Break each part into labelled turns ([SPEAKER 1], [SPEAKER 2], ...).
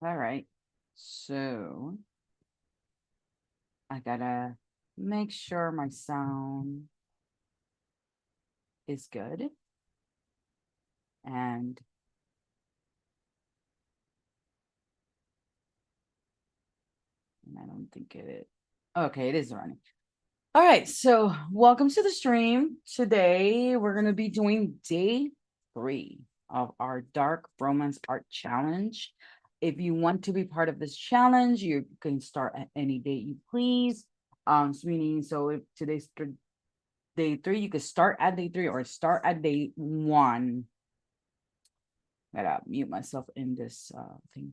[SPEAKER 1] All right. So I gotta make sure my sound is good. And I don't think it is. Okay, it is running. All right, so welcome to the stream. Today we're going to be doing day 3 of our Dark Romance Art Challenge. If you want to be part of this challenge, you can start at any date you please. So if today's day 3, you could start at day 3 or start at day 1. I gotta mute myself in this thing.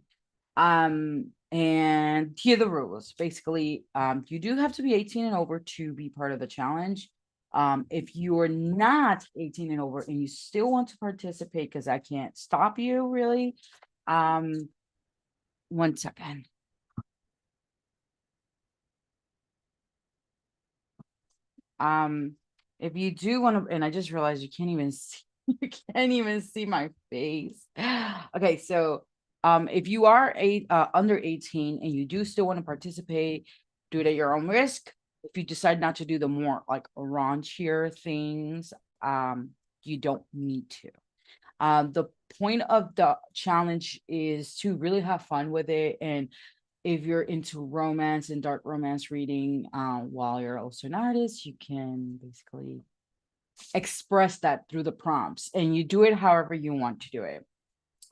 [SPEAKER 1] And here are the rules. Basically, you do have to be 18 and over to be part of the challenge. If you are not 18 and over and you still want to participate, because I can't stop you really. 1 second. If you do want to, and I just realized you can't even see my face. Okay, so if you are under 18 and you do still want to participate, do it at your own risk. If you decide not to do the more like raunchier things, you don't need to. The point of the challenge is to really have fun with it. And if you're into romance and dark romance reading, while you're also an artist, you can basically express that through the prompts, and you do it however you want to do it.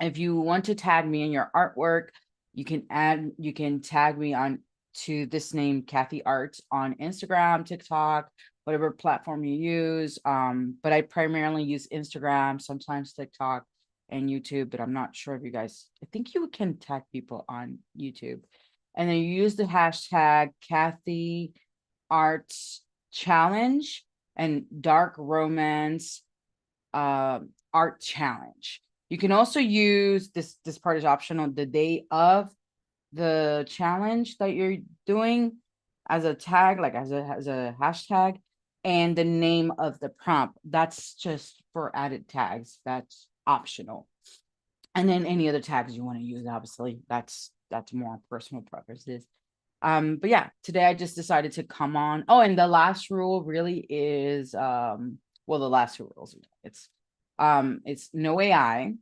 [SPEAKER 1] If you want to tag me in your artwork, you can tag me on to this name, Kathy Arts, on Instagram, TikTok, whatever platform you use. But I primarily use Instagram, sometimes TikTok and YouTube, but I'm not sure if you guys, I think you can tag people on YouTube. And then you use the hashtag Kathy Arts Challenge and Dark Romance Art Challenge. You can also use this part is optional, the day of the challenge that you're doing as a tag, like as a hashtag, and the name of the prompt. That's just for added tags. That's optional. And then any other tags you want to use, obviously, that's more personal preferences. But yeah, today I just decided to come on. Oh, and the last rule really is well, the last 2 rules, it's no AI.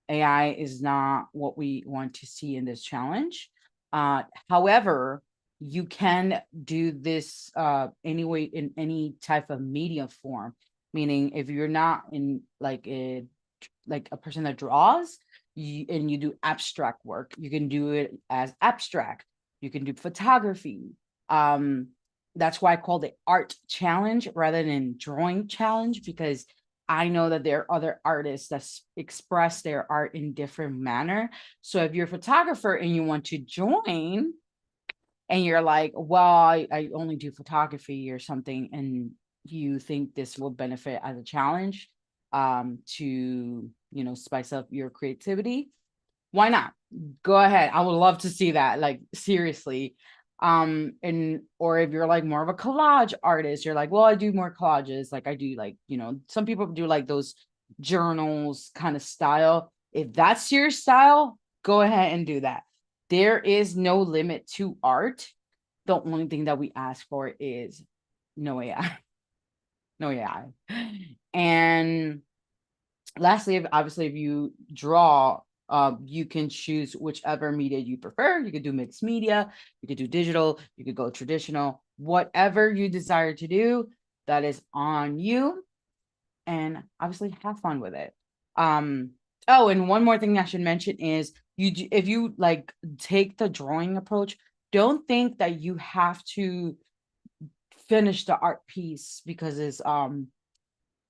[SPEAKER 1] AI is not what we want to see in this challenge. However, you can do this anyway in any type of media form, meaning if you're not in like a person that draws, and you do abstract work, you can do it as abstract. You can do photography. That's why I called it art challenge rather than drawing challenge, because I know that there are other artists that express their art in different manner. So if you're a photographer and you want to join and you're like, well, I only do photography or something, and you think this will benefit as a challenge, to, spice up your creativity, why not? Go ahead. I would love to see that, like, seriously. And or if you're like more of a collage artist, you're like, well, I do more collages, like I do, like, some people do like those journals kind of style. If that's your style, go ahead and do that. There is no limit to art. The only thing that we ask for is no AI. No AI. And lastly, obviously, if you draw, you can choose whichever media you prefer. You could do mixed media, you could do digital, you could go traditional, whatever you desire to do, that is on you. And obviously have fun with it. Oh, and one more thing I should mention is, if you like take the drawing approach, don't think that you have to finish the art piece because it's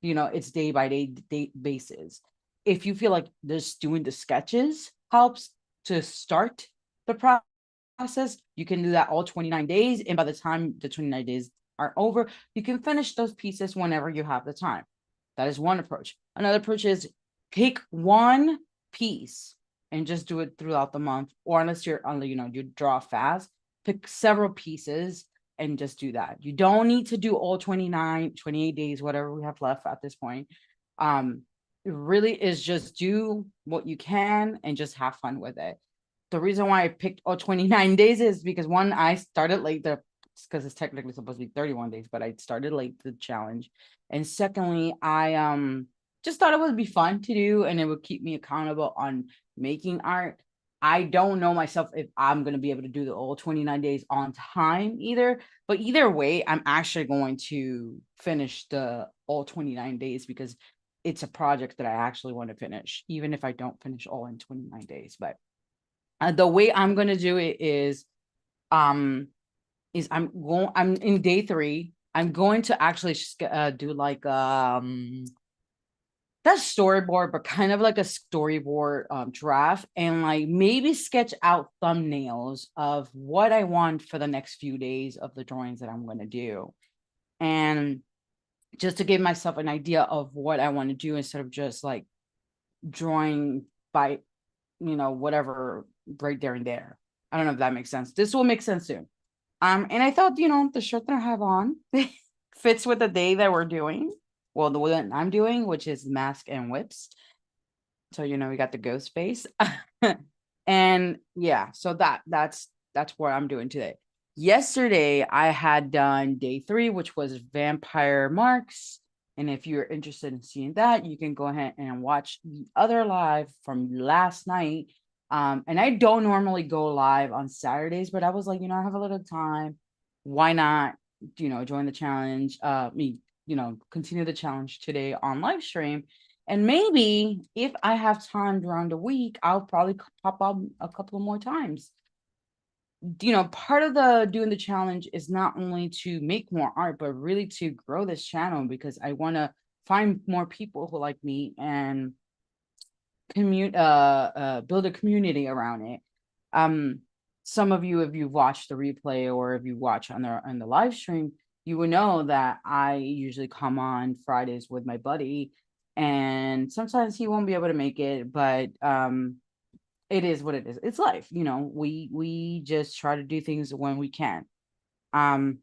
[SPEAKER 1] it's day by day basis. If you feel like just doing the sketches helps to start the process, you can do that all 29 days. And by the time the 29 days are over, you can finish those pieces whenever you have the time. That is one approach. Another approach is pick one piece and just do it throughout the month, or unless you draw fast, pick several pieces and just do that. You don't need to do all 29, 28 days, whatever we have left at this point. really is just do what you can and just have fun with it. The reason why I picked 29 days is because one, I started late, because it's technically supposed to be 31 days, but I started late the challenge. And secondly, I just thought it would be fun to do and it would keep me accountable on making art. I don't know myself if I'm going to be able to do the all 29 days on time either, but either way, I'm actually going to finish the all 29 days because it's a project that I actually want to finish, even if I don't finish all in 29 days. But the way I'm going to do it I'm in day 3. I'm going to actually do like that storyboard, but kind of like a storyboard draft, and like maybe sketch out thumbnails of what I want for the next few days of the drawings that I'm going to do. And just to give myself an idea of what I want to do instead of just like drawing by, whatever right there and there. I don't know if that makes sense. This will make sense soon. And I thought, the shirt that I have on fits with the day that we're doing. Well, the one I'm doing, which is mask and whips. So, we got the ghost face. And yeah, so that's what I'm doing today. Yesterday, I had done day 3, which was vampire marks. And if you're interested in seeing that, you can go ahead and watch the other live from last night. And I don't normally go live on Saturdays, but I was like, I have a little time. Why not, join the challenge? Continue the challenge today on live stream. And maybe if I have time during the week, I'll probably pop up a couple of more times. Part of the doing the challenge is not only to make more art, but really to grow this channel because I want to find more people who like me and build a community around it. Some of you, if you've watched the replay or if you watch on the live stream, you will know that I usually come on Fridays with my buddy, and sometimes he won't be able to make it, but it is what it is. It's life, we just try to do things when we can. But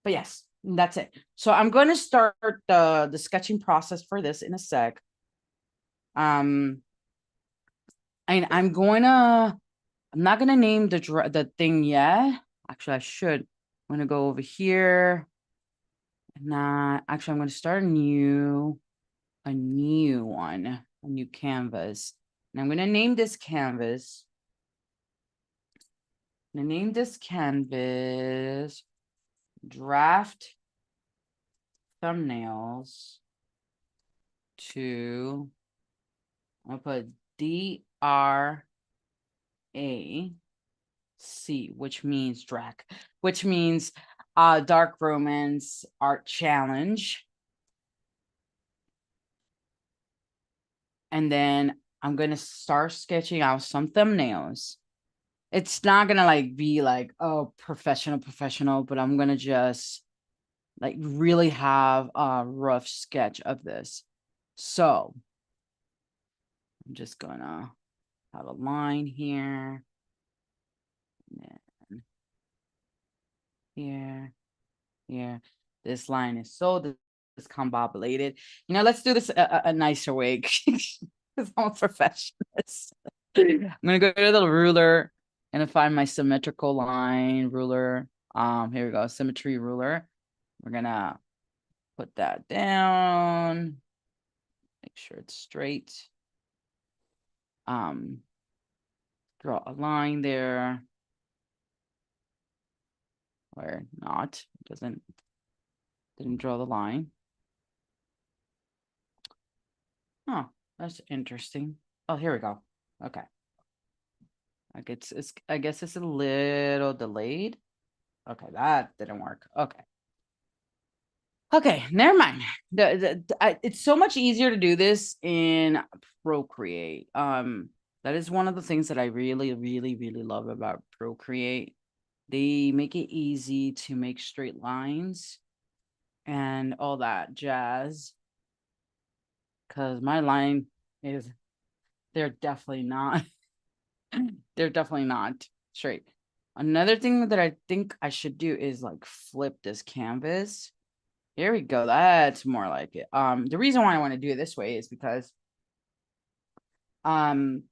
[SPEAKER 1] yes, that's it. So I'm going to start the sketching process for this in a sec. And I'm not gonna name the thing yet. Actually, I should. I'm gonna go over here. Actually, I'm gonna start a new one, a new canvas. And I'm gonna name this canvas. I'm gonna name this canvas Draft Thumbnails to, I'll put DRAC, which means DRAC, which means Dark Romance Art Challenge. And then I'm going to start sketching out some thumbnails. It's not going to be professional, but I'm going to just really have a rough sketch of this. So I'm just going to have a line here. And here. This line is so discombobulated. Let's do this a nicer way because I'm a perfectionist. I'm gonna go to the ruler and find my symmetrical line ruler. Here we go, symmetry ruler. We're gonna put that down. Make sure it's straight. Draw a line there. Or not. Didn't draw the line. Oh, that's interesting. Oh, here we go. Okay. I guess it's a little delayed. Okay, that didn't work. Okay, never mind. It's so much easier to do this in Procreate. That is one of the things that I really, really, really love about Procreate. They make it easy to make straight lines and all that jazz. Because my line is, they're definitely not straight. Another thing that I think I should do is flip this canvas Here we go. That's more like it. The reason why I want to do it this way is because of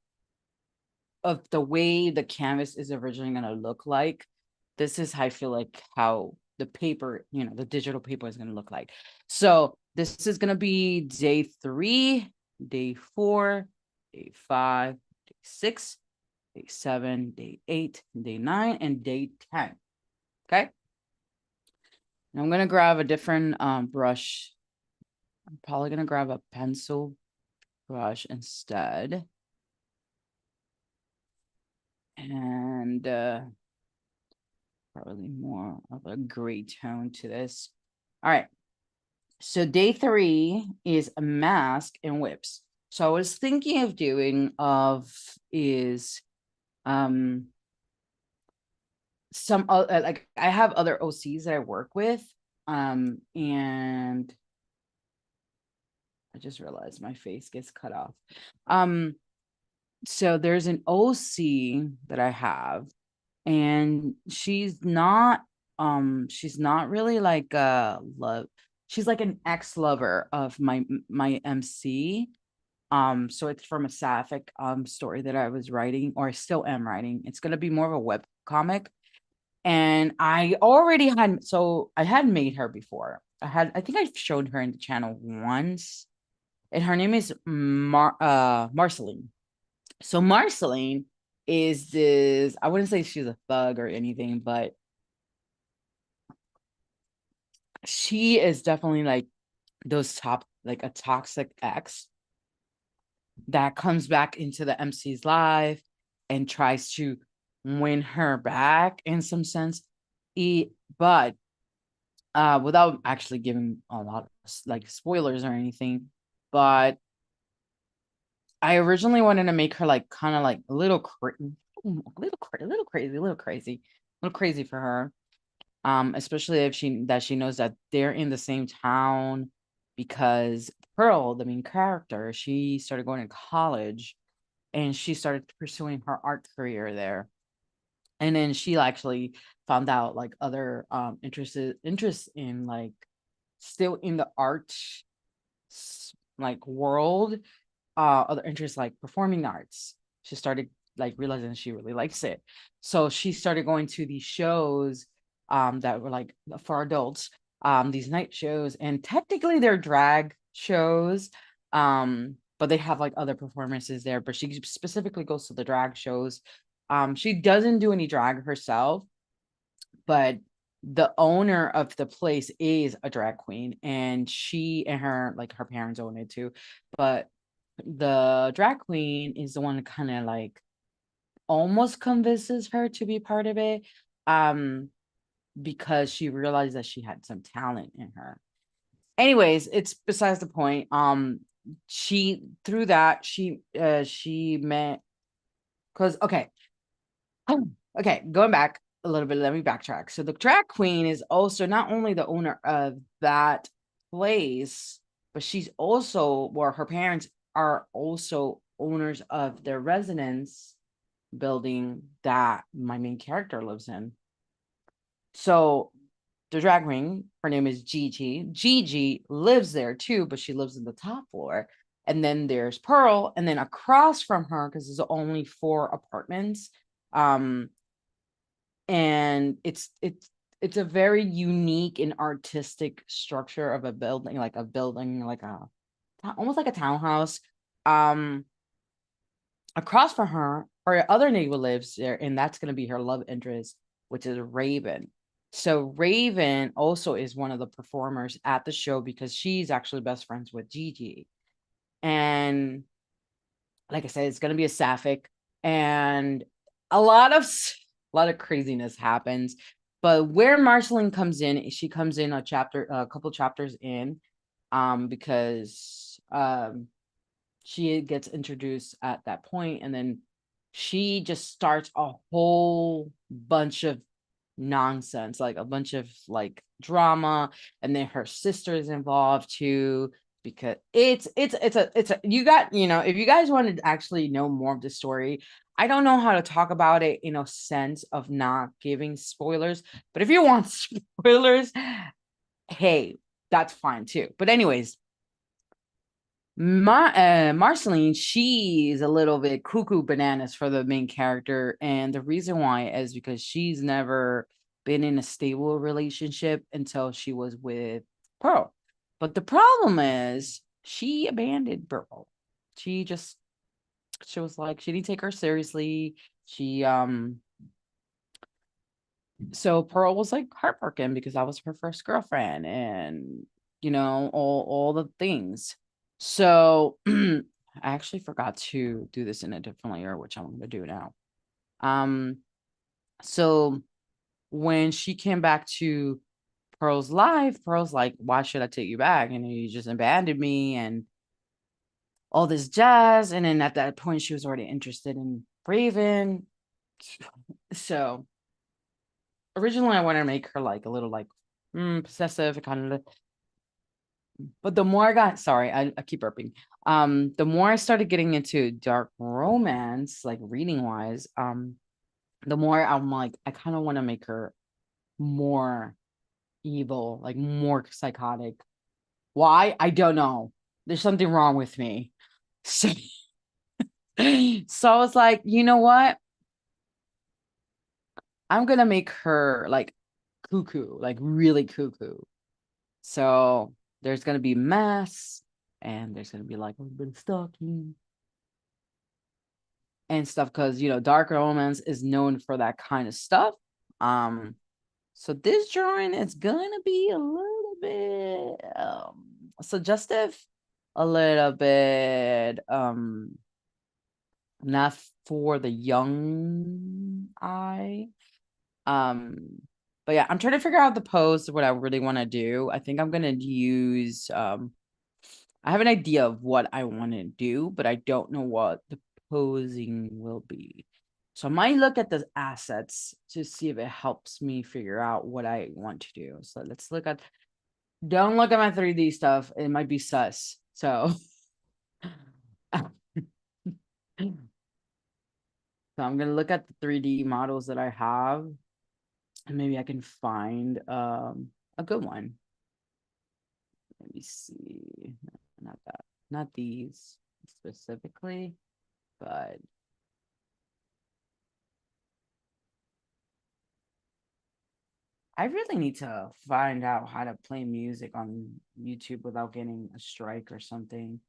[SPEAKER 1] the way the canvas is originally going to look like. This is how I feel like how the paper, you know, the digital paper is going to look like. So this is going to be day 3, day 4, day 5, day 6, day 7, day 8, day 9, and day 10. Okay. And I'm going to grab a different brush. I'm probably going to grab a pencil brush instead. And probably more of a gray tone to this. All right. So day 3 is a mask and whips. So I was thinking of doing is some like I have other OCs that I work with, and I just realized my face gets cut off. So there's an OC that I have, and she's not really like a love. She's like an ex-lover of my MC. So it's from a sapphic story that I was writing, or I still am writing. It's gonna be more of a web comic. And I already had, so I had made her before. I think I've showed her in the channel once. And her name is Marceline. So Marceline is this, I wouldn't say she's a thug or anything, but she is definitely like like a toxic ex that comes back into the MC's life and tries to win her back in some sense. But without actually giving a lot of like spoilers or anything, but I originally wanted to make her like kind of like a little crazy, for her. Especially if she knows that they're in the same town, because Pearl, the main character, she started going to college and she started pursuing her art career there. And then she actually found out like other interests in like still in the art like world, other interests like performing arts. She started like realizing she really likes it. So she started going to these shows that were like for adults, these night shows, and technically they're drag shows. But they have like other performances there, but she specifically goes to the drag shows. She doesn't do any drag herself, but the owner of the place is a drag queen, and she and her like her parents own it too. But the drag queen is the one that kind of like almost convinces her to be part of it, because she realized that she had some talent in her. Anyways, it's besides the point. She through that she met, because okay, going back a little bit, let me backtrack. So the drag queen is also not only the owner of that place, but she's also, well, her parents are also owners of their residence building that my main character lives in. So the drag queen, her name is Gigi. Gigi lives there too, but she lives in the top floor. And then there's Pearl, and then across from her, because there's only 4 apartments, and it's a very unique and artistic structure of a building, like almost like a townhouse. Across from her other neighbor lives there, and that's going to be her love interest, which is Raven. So Raven also is one of the performers at the show, because she's actually best friends with Gigi. And like I said, it's going to be a sapphic, and a lot of craziness happens. But where Marceline comes in, she comes in a couple chapters in, because she gets introduced at that point, and then she just starts a whole bunch of nonsense, like a bunch of like drama, and then her sister is involved too, because it's a you got, you know, if you guys want to actually know more of the story, I don't know how to talk about it in a sense of not giving spoilers, but if you want spoilers, hey, that's fine too. But anyways, Marceline, she's a little bit cuckoo bananas for the main character, and the reason why is because she's never been in a stable relationship until she was with Pearl. But the problem is she abandoned Pearl. She was like, she didn't take her seriously. She so Pearl was like heartbroken because that was her first girlfriend, and all the things. So I actually forgot to do this in a different layer, which I'm gonna do now. So when she came back to Pearl's life, Pearl's like, why should I take you back? And you just abandoned me and all this jazz. And then at that point, she was already interested in Raven. So originally I wanted to make her like a little like possessive kind of, but the more I got, sorry, I keep burping. The more I started getting into dark romance, like reading wise, the more I'm like, I kind of want to make her more evil, like more psychotic. Why? I don't know. There's something wrong with me. So, so I was like, you know what? I'm gonna make her like cuckoo, like really cuckoo. So there's gonna be mess, and there's gonna be like a little bit of stalking and stuff, because dark romance is known for that kind of stuff. So this drawing is gonna be a little bit suggestive, a little bit not for the young eye. But yeah, I'm trying to figure out the pose of what I really want to do. I think I'm gonna use I have an idea of what I want to do, but I don't know what the posing will be. So I might look at the assets to see if it helps me figure out what I want to do. So let's look at, don't look at my 3D stuff. It might be sus. So, so I'm going to look at the 3D models that I have, and maybe I can find a good one. Let me see. Not that, not these specifically, but I really need to find out how to play music on YouTube without getting a strike or something,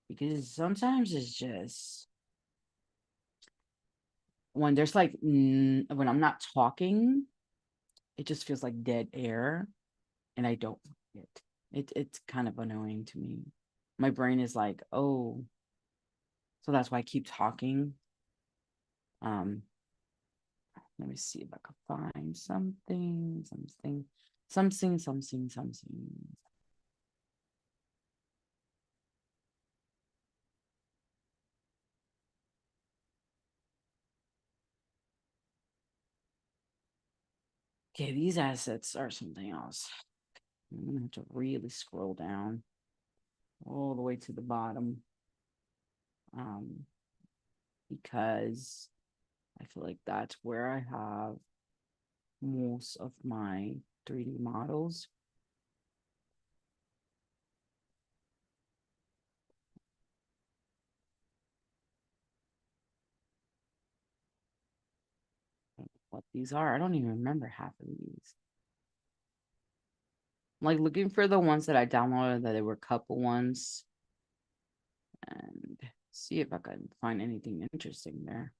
[SPEAKER 1] because sometimes it's just when there's like when I'm not talking, it just feels like dead air, and I don't like it. It's kind of annoying to me. My brain is like, oh, so that's why I keep talking. Um, Let me see if I can find something. Okay, these assets are something else. I'm gonna have to really scroll down all the way to the bottom, because I feel like that's where I have most of my 3D models. What these are, I don't even remember half of these. I'm like looking for the ones that I downloaded that they were couple ones, and see if I can find anything interesting there.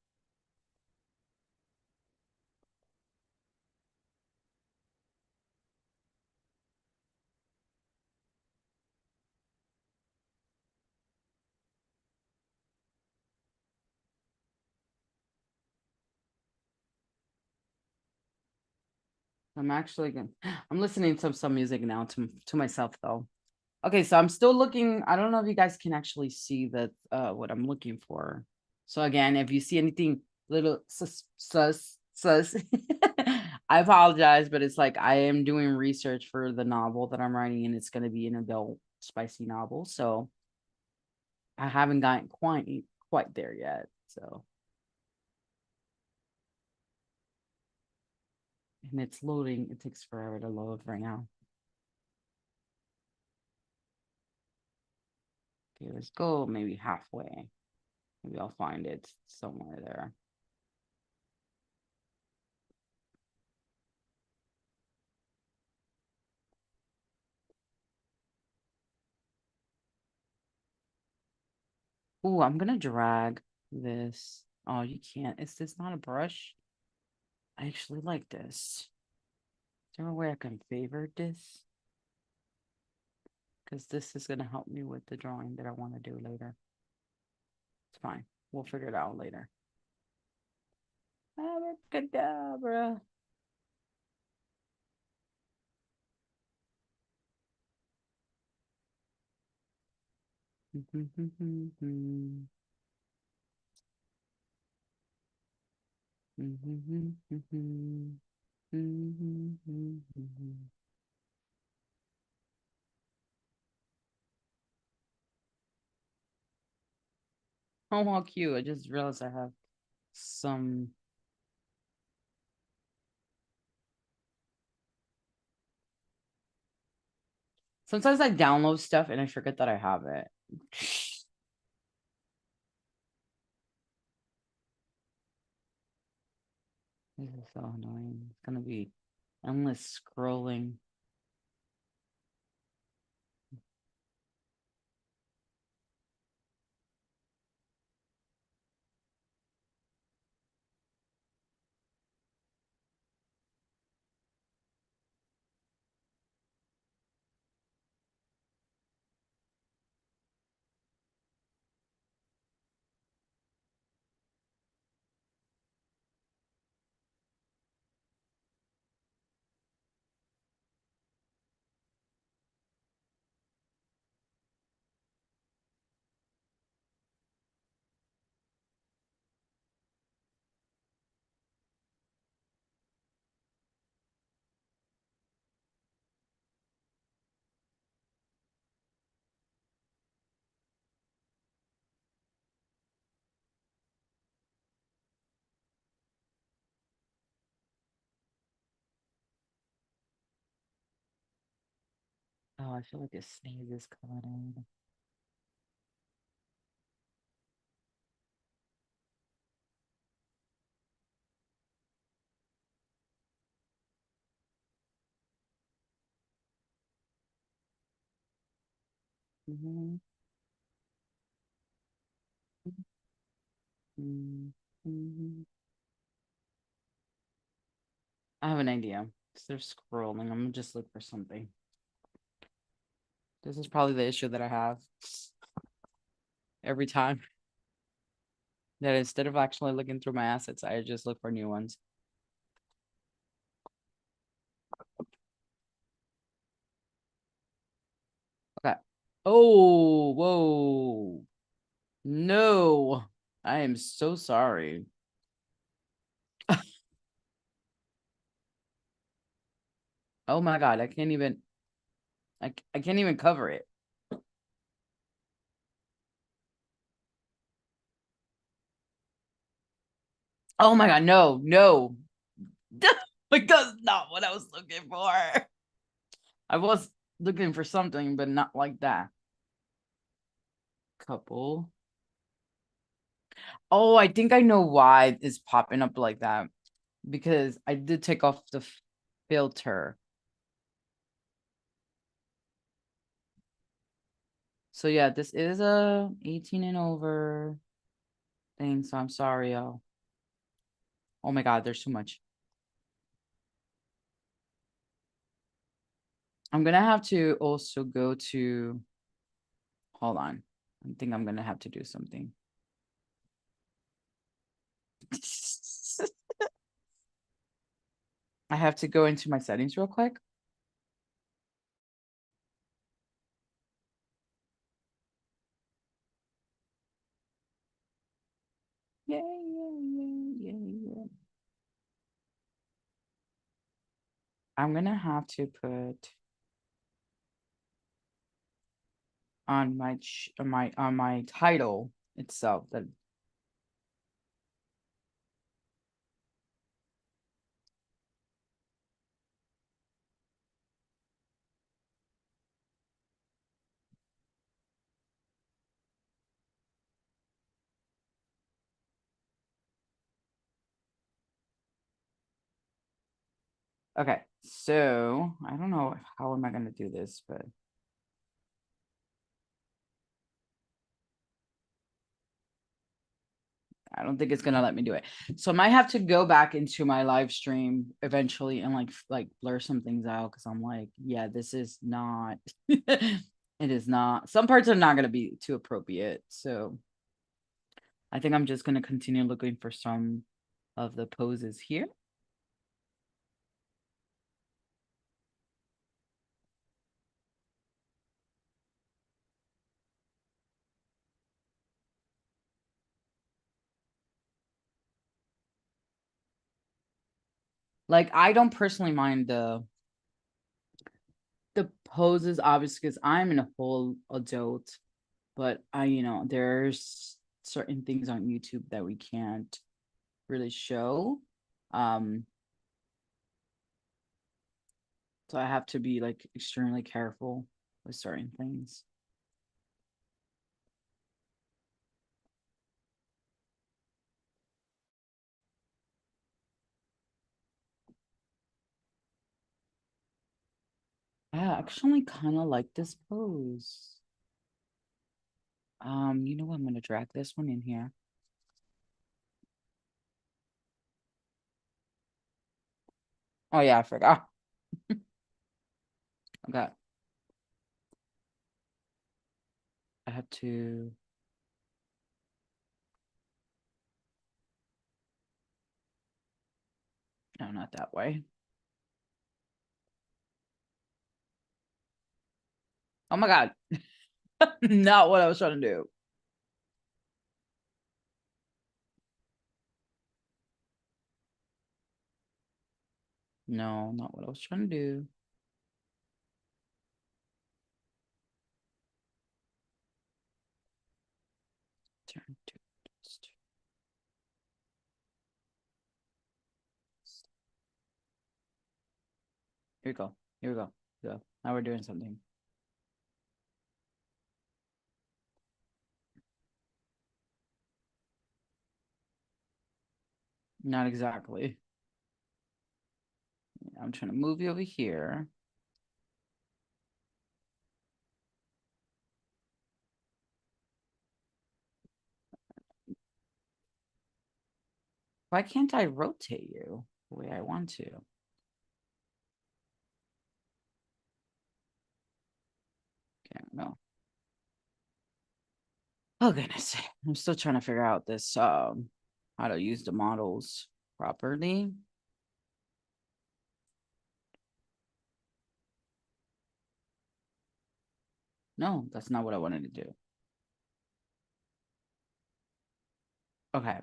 [SPEAKER 1] I'm actually gonna, I'm listening to some music now to myself though. Okay, so I'm still looking. I don't know if you guys can actually see that what I'm looking for. So again, if you see anything little sus, I apologize, but it's like I am doing research for the novel that I'm writing, and it's going to be an adult spicy novel. So I haven't gotten quite there yet. So, and it's loading. It takes forever to load right now. Okay, let's go maybe halfway. Maybe I'll find it somewhere there. Oh, I'm gonna drag this. Oh, you can't. Is this not a brush? I actually like this. Is there a way I can favorite this? Because this is gonna help me with the drawing that I want to do later. It's fine. We'll figure it out later. Abracadabra. Oh, how cute. I just realized I have some. Sometimes I download stuff and I forget that I have it. This is so annoying. It's gonna be endless scrolling. Oh, I feel like a sneeze is coming in. Mhm. Mhm. Mhm. I have an idea. So they're scrolling. I'm gonna just look for something. This is probably the issue that I have every time. That instead of actually looking through my assets, I just look for new ones. Okay. Oh, whoa. No. I am so sorry. Oh my God. I can't even cover it. Oh my God. No, no. Like that's not what I was looking for. I was looking for something, but not like that. Couple. Oh, I think I know why it's popping up like that. Because I did take off the filter. So yeah, this is a 18 and over thing. So I'm sorry, y'all. Oh my God, there's too much. I'm gonna have to also go to, hold on. I think I'm gonna have to do something. I have to go into my settings real quick. Yeah, yeah, yeah, yeah, yeah. I'm gonna have to put on my title itself that Okay, so I don't know how am I gonna do this, but I don't think it's gonna let me do it. So I might have to go back into my live stream eventually and like blur some things out because I'm like, yeah, this is not it is not. Some parts are not gonna be too appropriate. So I think I'm just gonna continue looking for some of the poses here. Like I don't personally mind the poses, obviously, because I'm in a full adult, but there's certain things on YouTube that we can't really show. Um, so I have to be like extremely careful with certain things. I actually kind of like this pose. You know what? I'm gonna drag this one in here. Oh yeah, I forgot. Okay. I have to. No, not that way. Oh my God. Not what I was trying to do. No, not what I was trying to do. Turn to. Here we go. Here we go. Yeah. Now we're doing something. Not exactly. I'm trying to move you over here. Why can't I rotate you the way I want to? Okay, no. Oh goodness. I'm still trying to figure out this how to use the models properly. No, that's not what I wanted to do. Okay.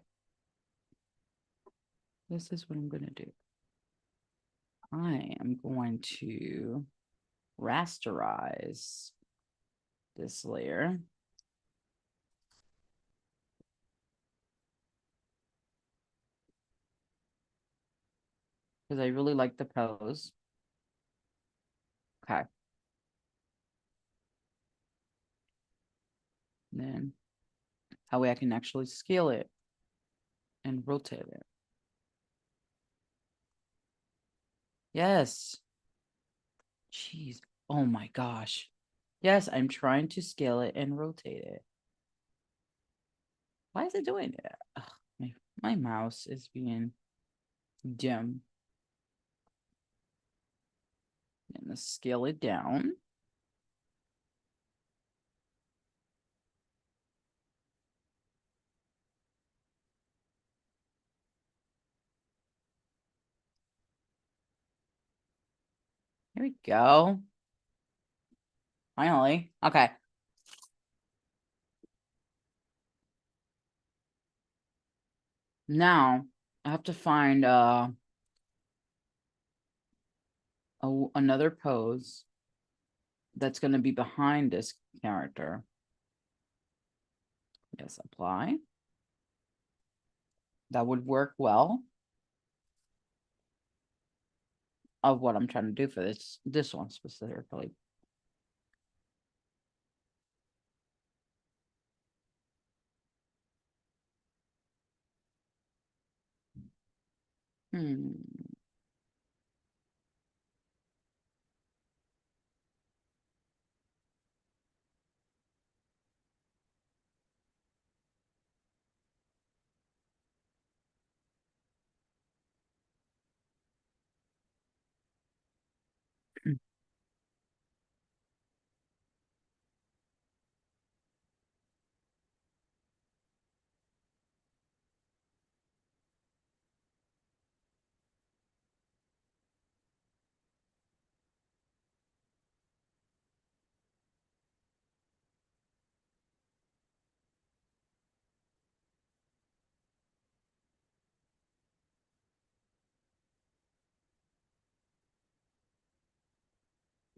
[SPEAKER 1] This is what I'm gonna do. I am going to rasterize this layer. Because I really like the pose. Okay. And then that way I can actually scale it and rotate it. Yes. Jeez. Oh my gosh. Yes, I'm trying to scale it and rotate it. Why is it doing it? Ugh, my mouse is being dim. I'm gonna scale it down. Here we go. Finally. Okay. Now I have to find another pose that's going to be behind this character. Yes, apply. That would work well of what I'm trying to do for this one specifically.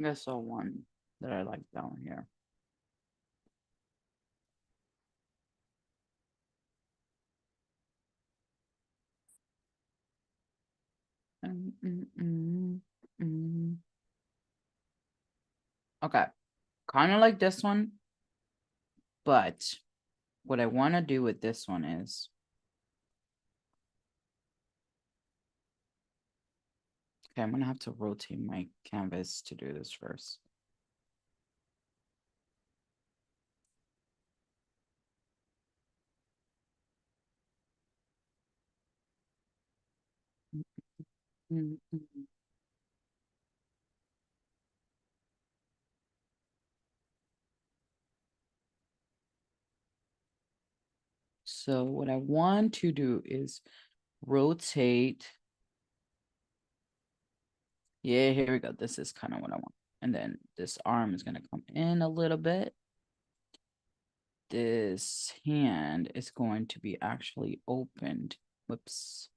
[SPEAKER 1] I saw one that I like down here. Okay, kind of like this one, but what I want to do with this one is, okay, I'm gonna have to rotate my canvas to do this first. So what I want to do is rotate. Yeah, here we go. This is kind of what I want. And then this arm is going to come in a little bit. This hand is going to be actually opened. Whoops.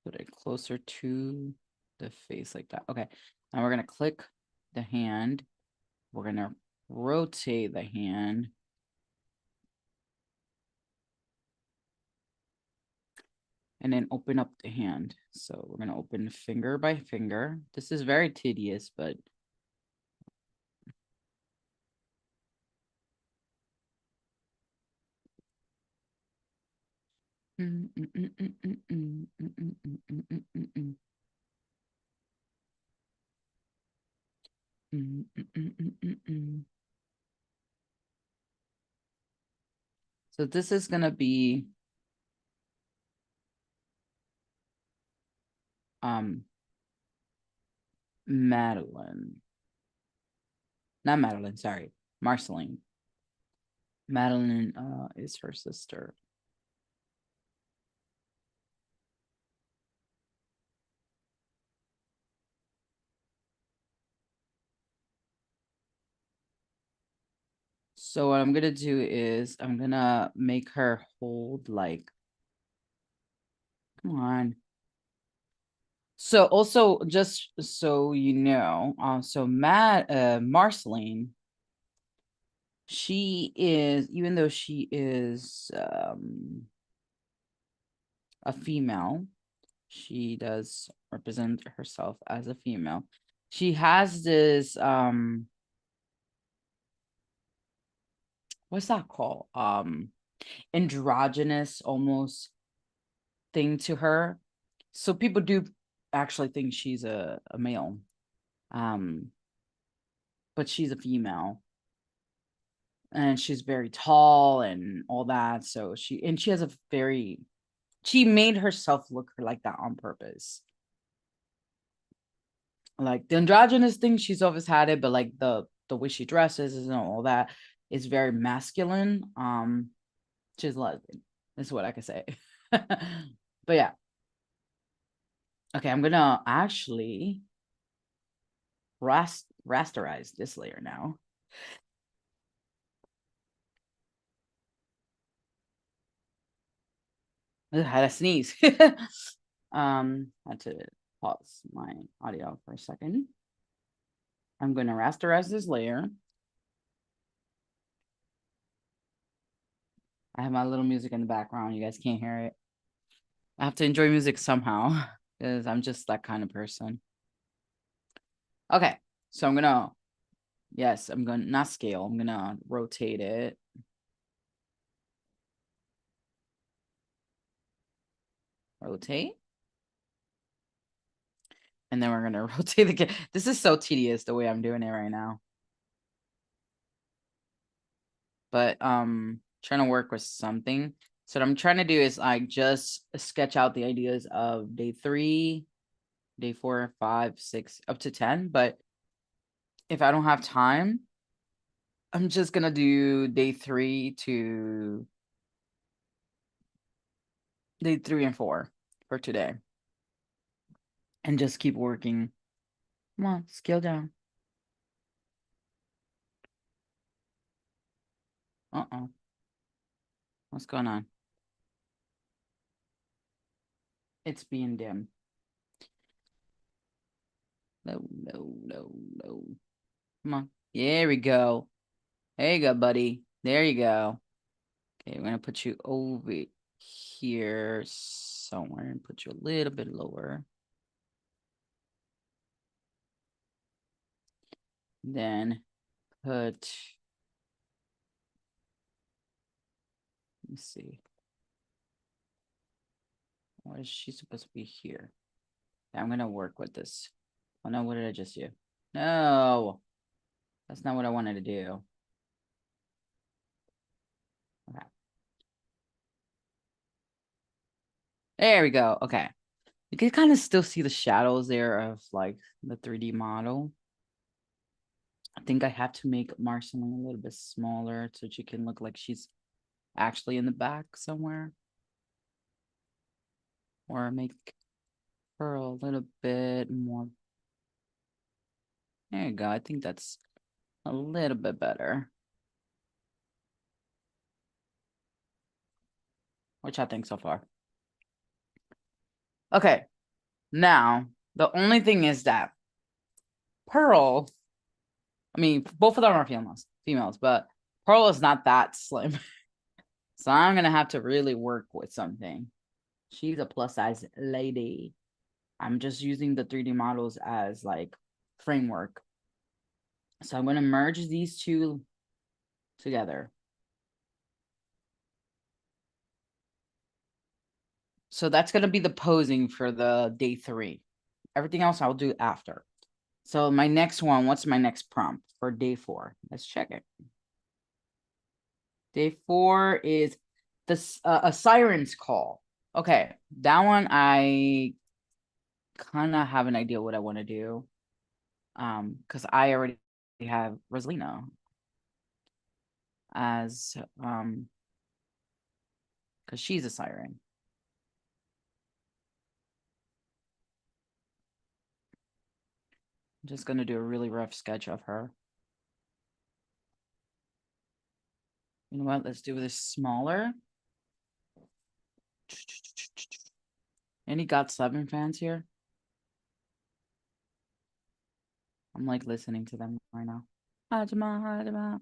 [SPEAKER 1] Put it closer to the face like that. Okay. Now we're going to click the hand. We're going to rotate the hand. And then open up the hand. So we're going to open finger by finger. This is very tedious, but so this is going to be Madeline. Not Madeline, sorry. Marceline. Madeline is her sister. So what I'm gonna do is I'm gonna make her hold like, come on. So also just so you know, so Marceline, she is, even though she is a female, she does represent herself as a female. She has this what's that called? Androgynous almost thing to her. So people do actually think she's a male. But she's a female. And she's very tall and all that. So she has a very, she made herself look like that on purpose. Like the androgynous thing, she's always had it, but like the way she dresses and all that is very masculine. She's lesbian. That's what I can say. But yeah. Okay, I'm gonna actually rasterize this layer now. I had a sneeze. Had to pause my audio for a second. I'm gonna rasterize this layer. I have my little music in the background. You guys can't hear it. I have to enjoy music somehow because I'm just that kind of person. Okay, so I'm gonna, yes, I'm gonna not scale. I'm gonna rotate it. Rotate. And then we're gonna rotate again. This is so tedious the way I'm doing it right now. But trying to work with something. So what I'm trying to do is like just sketch out the ideas of day 3, day 4, 5, 6, up to 10. But if I don't have time, I'm just gonna do day 3 and 4 for today. And just keep working. Come on, scale down. Uh-oh. What's going on? It's being dim. No, no, no, no. Come on. There we go. There you go, buddy. There you go. Okay, we're gonna put you over here somewhere and put you a little bit lower. Then put, let's see. Why is she supposed to be here? I'm gonna work with this. Oh no, what did I just do? No, that's not what I wanted to do. Okay. There we go. Okay. You can kind of still see the shadows there of like the 3D model. I think I have to make Marceline a little bit smaller so she can look like she's actually in the back somewhere. Or make her a little bit more. There you go. I think that's a little bit better. Which I think so far. Okay. Now, the only thing is that Pearl, I mean, both of them are females, but Pearl is not that slim. So I'm going to have to really work with something. She's a plus size lady. I'm just using the 3D models as like framework. So I'm going to merge these two together. So that's going to be the posing for the day 3. Everything else I'll do after. So my next one, what's my next prompt for day 4? Let's check it. Day 4 is this a siren's call. Okay, that one I kind of have an idea what I want to do. Because I already have Rosalina as because she's a siren. I'm just gonna do a really rough sketch of her. You know what? Let's do this smaller. Any GOT7 fans here? I'm like listening to them right now. Hajima, Hajima.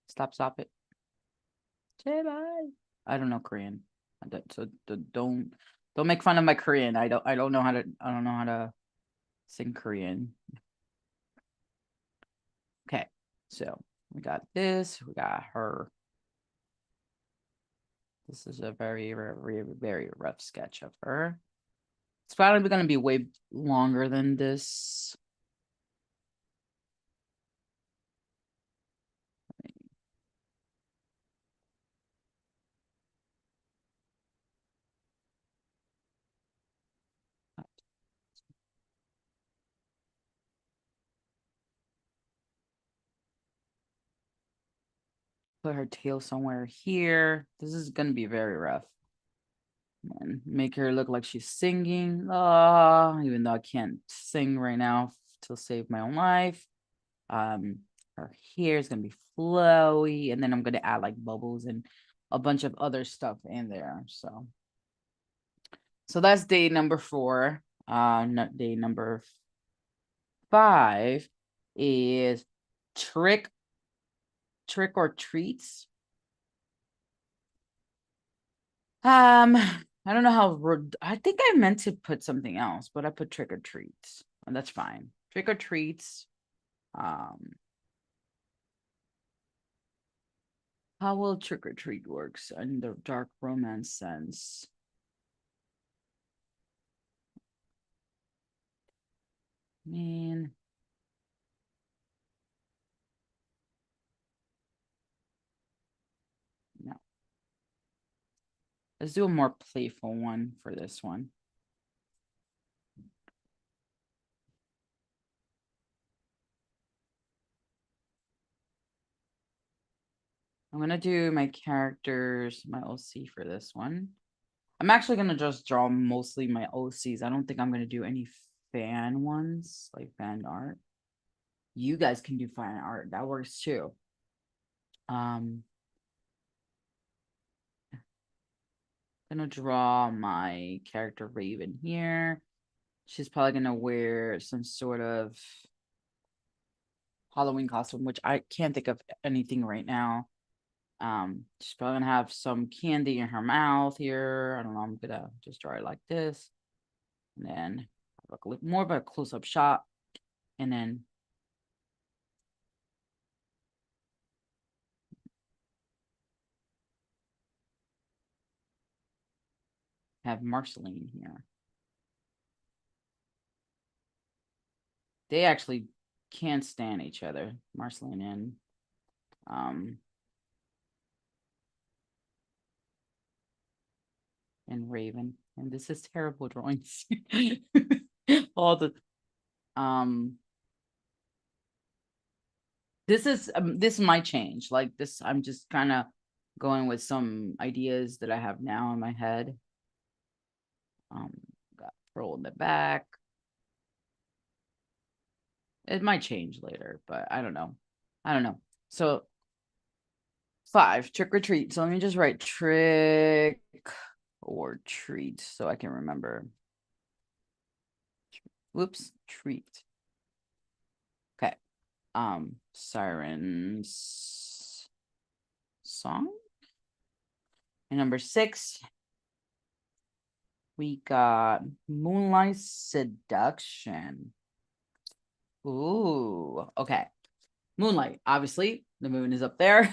[SPEAKER 1] Stop it. Bye. I don't know Korean. So don't make fun of my Korean. I don't know how to sing Korean. Okay, so we got this, we got her. This is a very, very, very rough sketch of her. It's probably going to be way longer than this. Put her tail somewhere here. This is going to be very rough. And make her look like she's singing. Even though I can't sing right now to save my own life. Her hair is going to be flowy. And then I'm going to add like bubbles and a bunch of other stuff in there. So that's day number 4. Day number 5 is trick or treats. I don't know how. I think I meant to put something else, but I put trick or treats. And that's fine. Trick or treats. How will trick or treat works in the dark romance sense? Man. No. Let's do a more playful one for this one. I'm going to do my characters, my OC for this one. I'm actually going to just draw mostly my OCs. I don't think I'm going to do any fan ones, like fan art. You guys can do fan art. That works too. Gonna draw my character Raven here. She's probably gonna wear some sort of Halloween costume, which I can't think of anything right now. She's probably gonna have some candy in her mouth here. I don't know. I'm gonna just draw it like this, and then more of a close-up shot, and then have Marceline here. They actually can't stand each other, Marceline and Raven. And this is terrible drawings. All the this is my change. Like this, I'm just kind of going with some ideas that I have now in my head. Got Pearl in the back. It might change later, but I don't know. I don't know. So 5, trick or treat. So let me just write trick or treat so I can remember. Whoops, treat. Okay. Sirens song. And number 6, we got Moonlight Seduction. Ooh, okay. Moonlight, obviously, the moon is up there.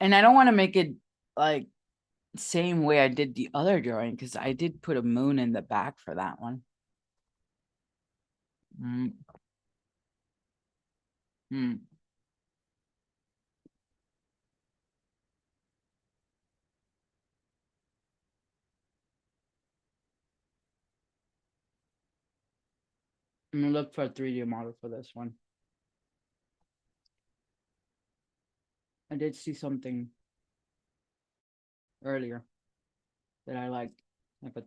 [SPEAKER 1] And I don't want to make it like same way I did the other drawing because I did put a moon in the back for that one. Mm. Mm. I'm gonna look for a 3D model for this one. I did see something earlier that I liked. But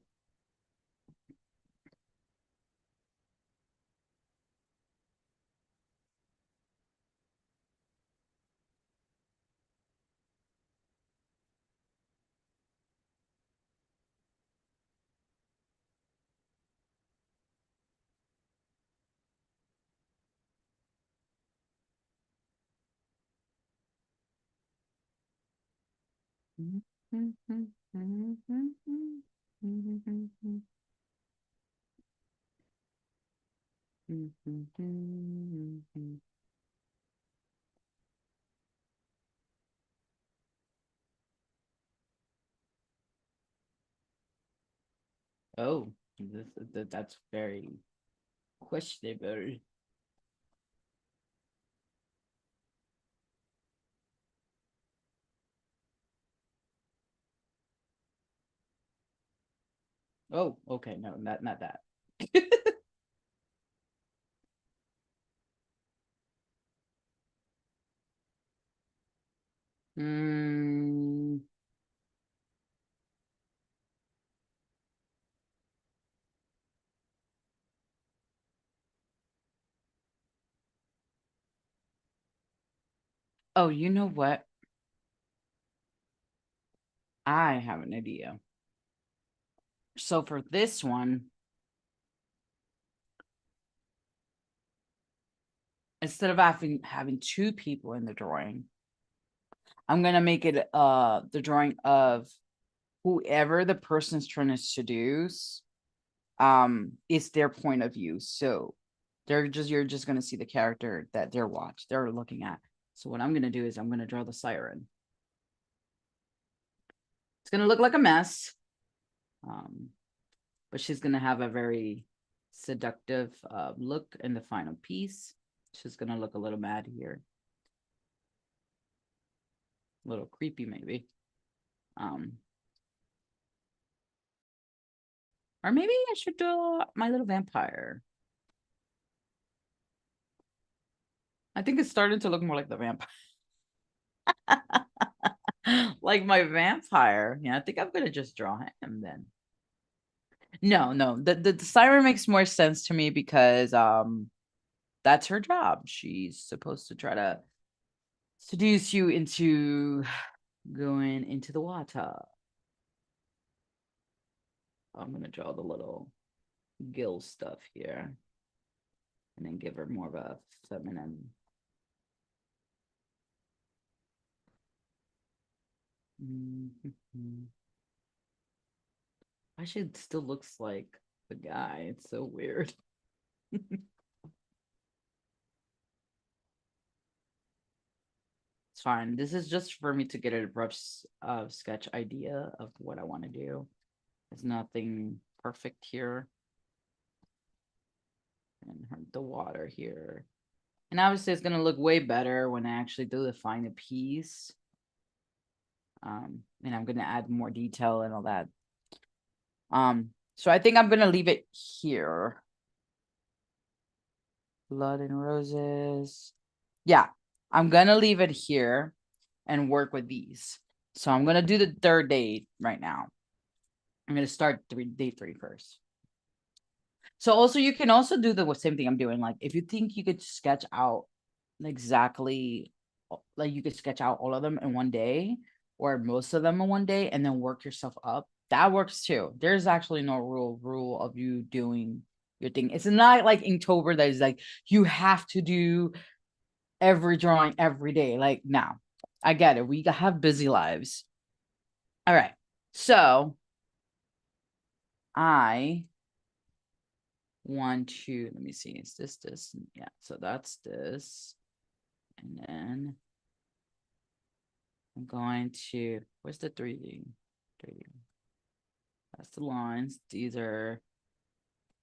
[SPEAKER 1] oh, that's very questionable. Oh, okay, no, not that. Mm. Oh, you know what? I have an idea. So for this one, instead of having 2 people in the drawing, I'm gonna make it the drawing of whoever the person's trying to seduce. It's their point of view. So you're just gonna see the character that they're looking at. So what I'm gonna do is I'm gonna draw the siren. It's gonna look like a mess. But she's gonna have a very seductive look in the final piece. She's gonna look a little mad here. A little creepy, maybe. Or maybe I should do My Little Vampire. I think it's starting to look more like the vampire. Like my vampire. Yeah, I think I'm gonna just draw him then. No, the siren makes more sense to me because that's her job. She's supposed to try to seduce you into going into the water. I'm gonna draw the little gill stuff here and then give her more of a feminine. Actually, it still looks like the guy. It's so weird. It's fine. This is just for me to get a rough sketch idea of what I want to do. There's nothing perfect here. And the water here. And obviously it's going to look way better when I actually do define a piece. And I'm going to add more detail and all that. So I think I'm going to leave it here. Blood and roses. Yeah, I'm going to leave it here and work with these. So I'm going to do the third day right now. I'm going to start day 3 first. So also you can also do the same thing I'm doing. Like if you think you could sketch out exactly, like you could sketch out all of them in one day or most of them in one day and then work yourself up. That works too. There's actually no rule of you doing your thing. It's not like Inktober that is like you have to do every drawing every day. Like now, I get it. We have busy lives. All right. So I want to, let me see, is this? Yeah, so that's this. And then I'm going to, where's the 3D? 3D. That's the lines. These are,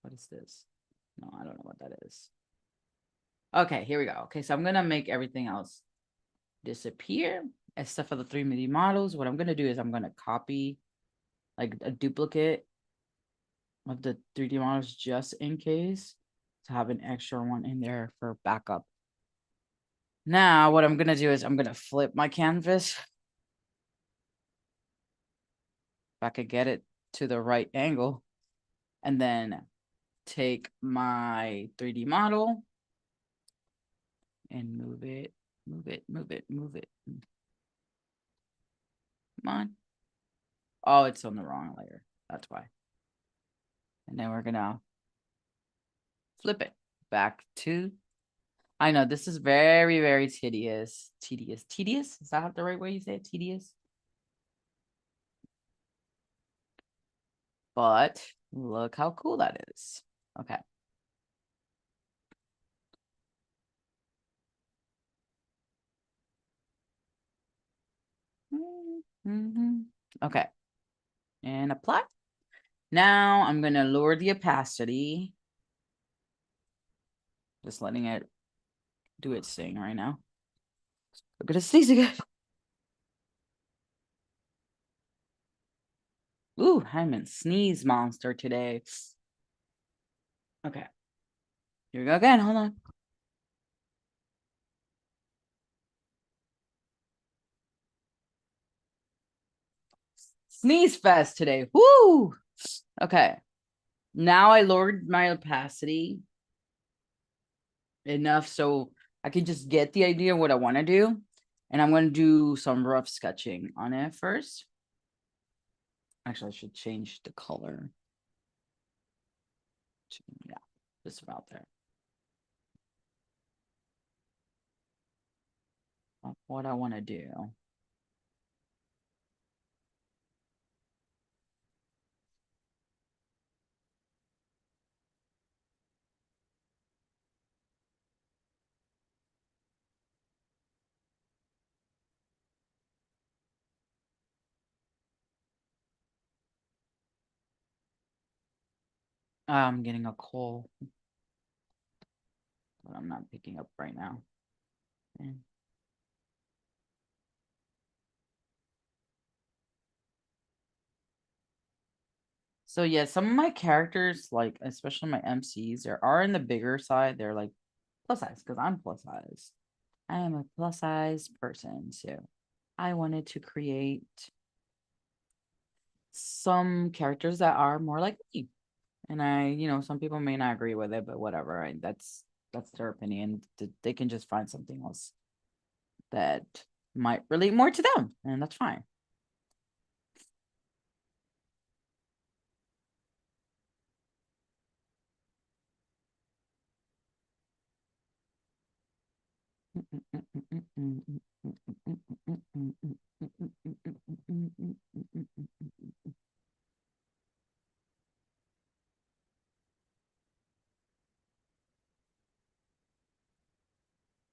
[SPEAKER 1] what is this? No, I don't know what that is. Okay, here we go. Okay, so I'm going to make everything else disappear except for the 3D models. What I'm going to do is I'm going to copy like a duplicate of the 3D models just in case to have an extra one in there for backup. Now, what I'm going to do is I'm going to flip my canvas. If I could get it to the right angle. And then take my 3D model and move it. Come on. Oh, it's on the wrong layer. That's why. And then we're going to flip it back to, I know this is very, very tedious. Tedious. Is that the right way you say it? Tedious. But look how cool that is. Okay. Okay. And apply. Now I'm going to lower the opacity. Just letting it do its thing right now. I'm going to sneeze again. Ooh, I'm in sneeze monster today. Okay. Here we go again. Hold on. Sneeze fest today. Woo! Okay. Now I lowered my opacity enough so I can just get the idea of what I want to do. And I'm going to do some rough sketching on it first. Actually, I should change the color. Yeah, just about there. What I want to do. I'm getting a call, but I'm not picking up right now. And so yeah, some of my characters, like especially my MCs, are in the bigger side. They're like plus size because I'm plus size. I am a plus size person, so I wanted to create some characters that are more like me. And some people may not agree with it, but whatever. Right? That's their opinion. They can just find something else. that might relate more to them, and that's fine.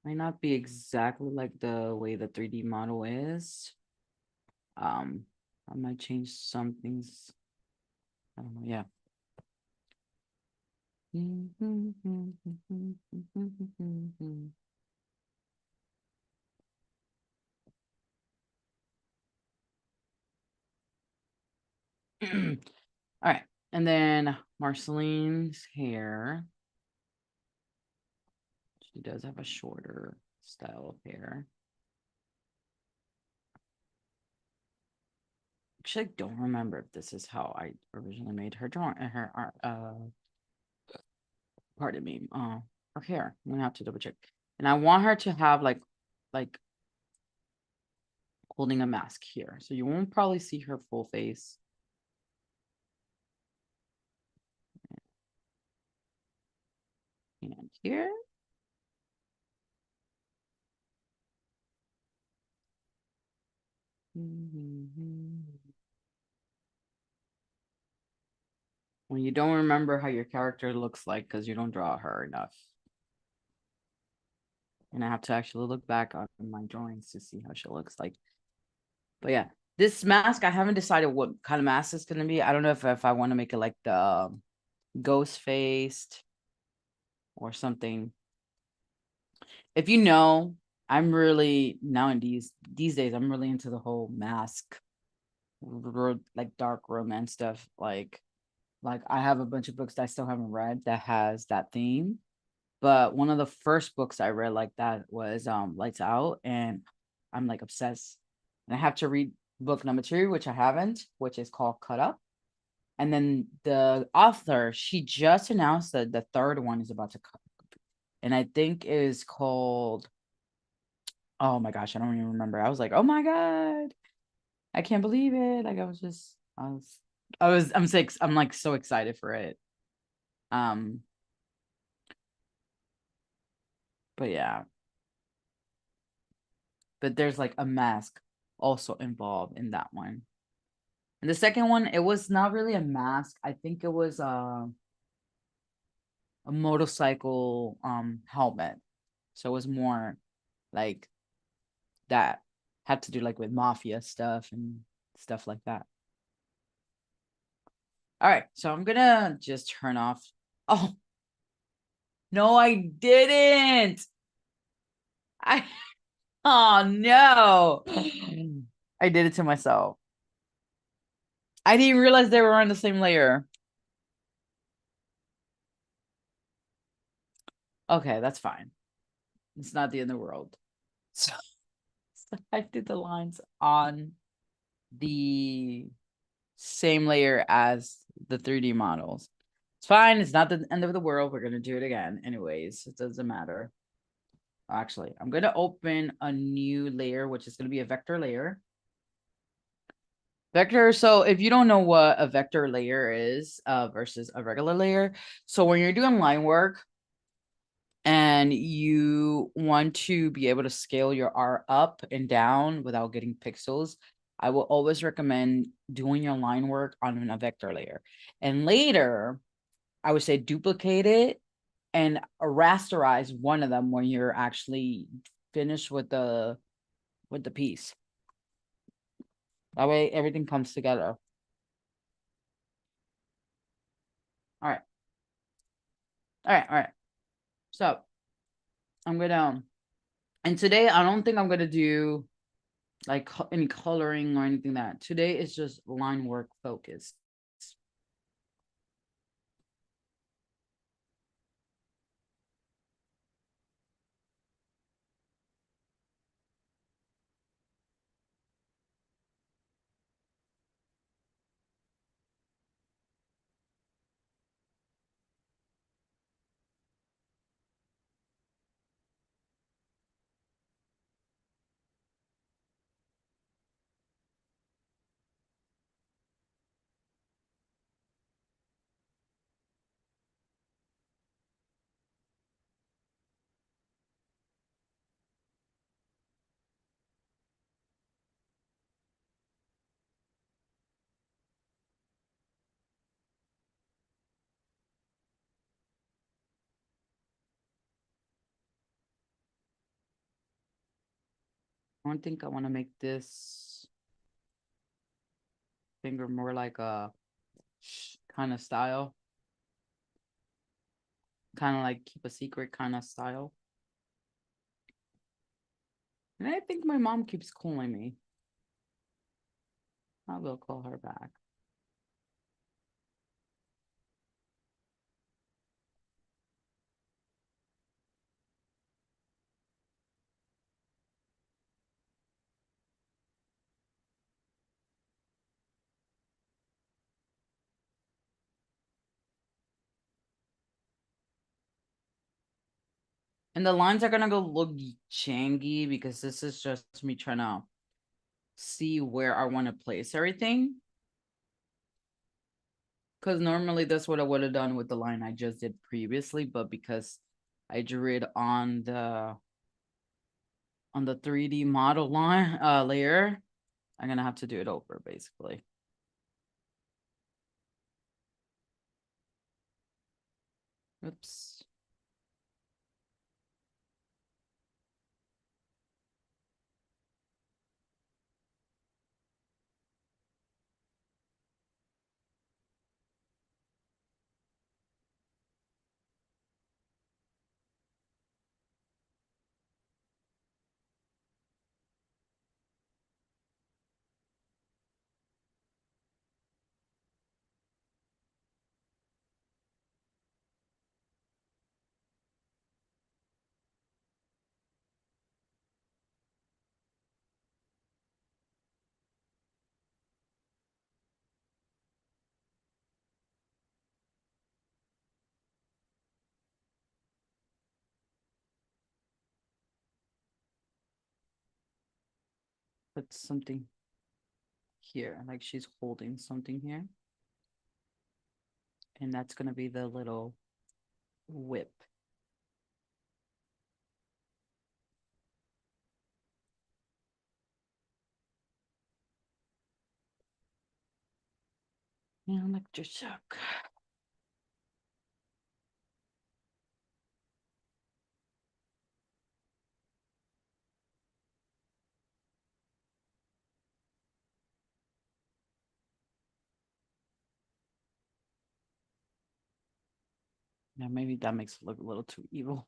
[SPEAKER 1] Might not be exactly like the way the 3D model is. I might change some things. I don't know, yeah. All right, and then Marceline's hair. She does have a shorter style of hair. Actually, I don't remember if this is how I originally made her drawing, her pardon me, her hair. I'm gonna have to double check. And I want her to have like holding a mask here, so you won't probably see her full face. And here. When you don't remember how your character looks like because you don't draw her enough. And I have to actually look back on my drawings to see how she looks like. But yeah, this mask, I haven't decided what kind of mask it's going to be. I don't know if I want to make it like the ghost faced or something. If you know, I'm really now in these days, I'm really into the whole mask, like dark romance stuff. Like I have a bunch of books that I still haven't read that has that theme. But one of the first books I read like that was Lights Out, and I'm like obsessed. And I have to read book number 2, which I haven't, which is called Cut Up. And then the author, she just announced that the third one is about to come. And I think is called, oh my gosh, I don't even remember. I was like, oh my God, I can't believe it. Like I'm like so excited for it. But yeah. But there's like a mask also involved in that one. And the second one, it was not really a mask. I think it was a motorcycle helmet. So it was more like that had to do like with mafia stuff and stuff like that. All right, so I'm gonna just turn off. Oh no, I didn't. I oh no. I did it to myself. I didn't realize they were on the same layer. Okay, that's fine. It's not the end of the world. So, so I did the lines on the same layer as the 3D models. It's fine. It's not the end of the world. We're going to do it again. Anyways, it doesn't matter. Actually, I'm going to open a new layer, which is going to be a vector layer. Vector, so if you don't know what a vector layer is versus a regular layer, so when you're doing line work, and you want to be able to scale your art up and down without getting pixels, I will always recommend doing your line work on a vector layer. And later, I would say duplicate it and rasterize one of them when you're actually finished with the piece. That way everything comes together. All right. All right. All right. So I'm gonna, and today I don't think I'm gonna do like any coloring or anything that today is just line work focused. I think I want to make this finger more like a kind of style. Kind of like keep a secret kind of style. And I think my mom keeps calling me. I will call her back. And the lines are gonna go look jangy because this is just me trying to see where I want to place everything. Because normally that's what I would have done with the line I just did previously, but because I drew it on the 3D model line layer, I'm gonna have to do it over basically. Oops. Put something here, like she's holding something here. And that's gonna be the little whip. Yeah, electric shock. Yeah, maybe that makes it look a little too evil.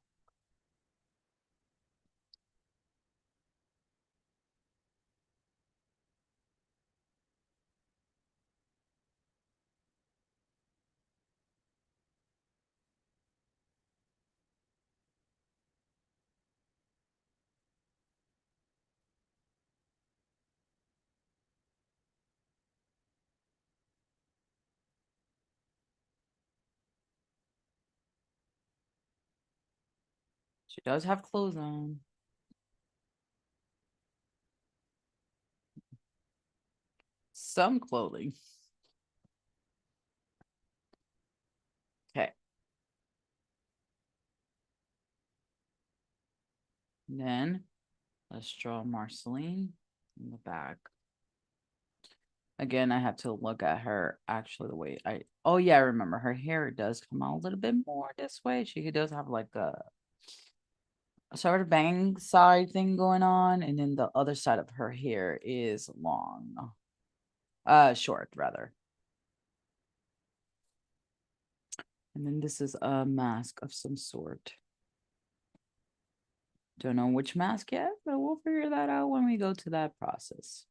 [SPEAKER 1] She does have clothes on. Some clothing. Okay. Then let's draw Marceline in the back. Again, I have to look at her actually the way oh yeah, I remember her hair does come out a little bit more this way. She does have like a sort of bang side thing going on, and then the other side of her hair is long. Short rather. And then this is a mask of some sort. Don't know which mask yet, but we'll figure that out when we go to that process.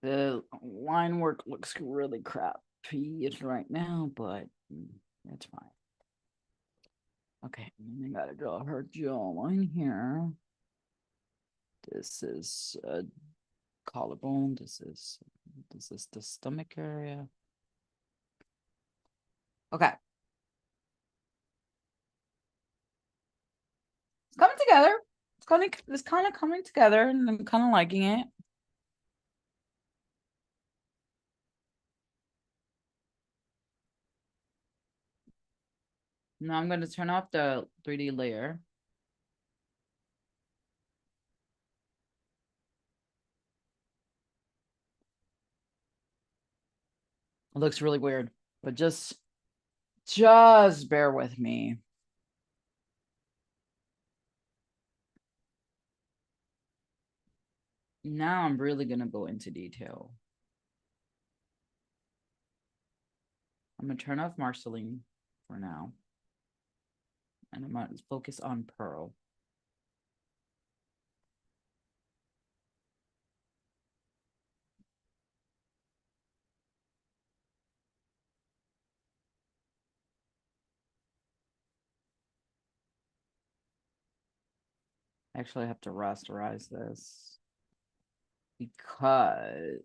[SPEAKER 1] The line work looks really crappy right now, but it's fine. Okay, I gotta draw her jawline here. This is a collarbone. This is the stomach area. Okay. It's coming together. It's it's kind of coming together, and I'm kind of liking it. Now I'm going to turn off the 3D layer. It looks really weird, but just bear with me. Now I'm really going to go into detail. I'm going to turn off Marceline for now. And I'm going to focus on Pearl. Actually, I have to rasterize this because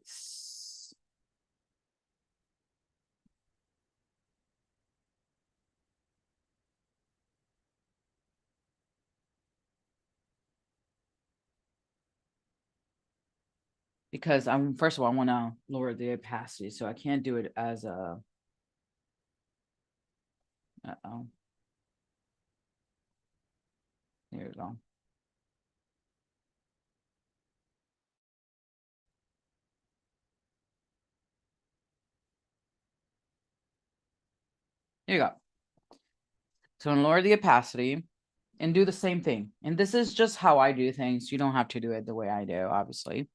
[SPEAKER 1] I'm first of all, I want to lower the opacity, so I can't do it as a uh-oh. There we go. There you go. So I'm gonna lower the opacity and do the same thing. And this is just how I do things. You don't have to do it the way I do, obviously.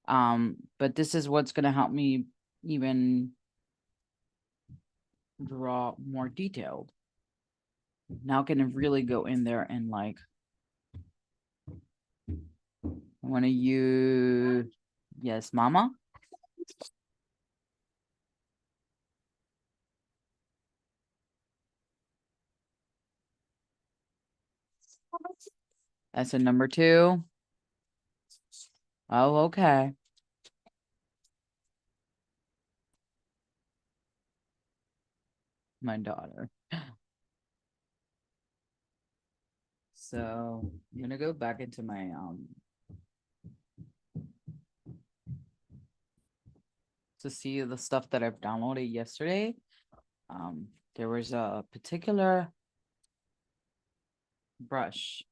[SPEAKER 1] But this is what's gonna help me even draw more detailed. Now I can really go in there and like I want to use yes, mama. That's a number 2. Oh, okay. My daughter. So I'm gonna go back into my to see the stuff that I've downloaded yesterday. There was a particular brush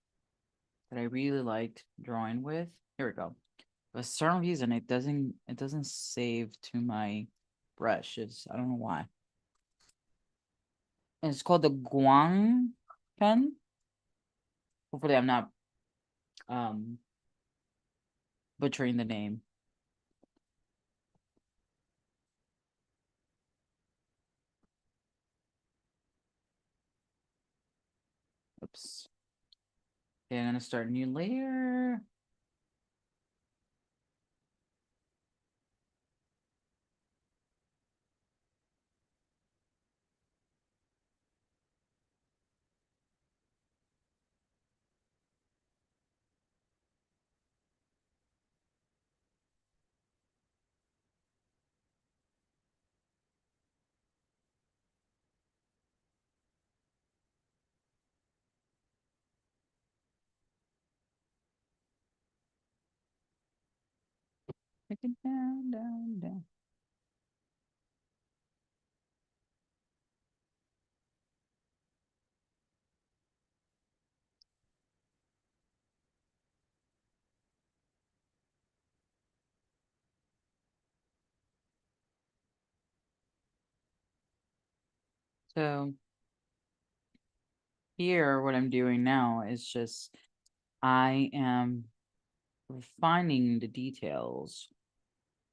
[SPEAKER 1] that I really liked drawing with. Here we go. For some reason it doesn't save to my brushes. I don't know why. And it's called the Guang pen. Hopefully I'm not butchering the name. Oops. Okay, I'm gonna start a new layer. Take it down, down, down. So here, what I'm doing now is just I am refining the details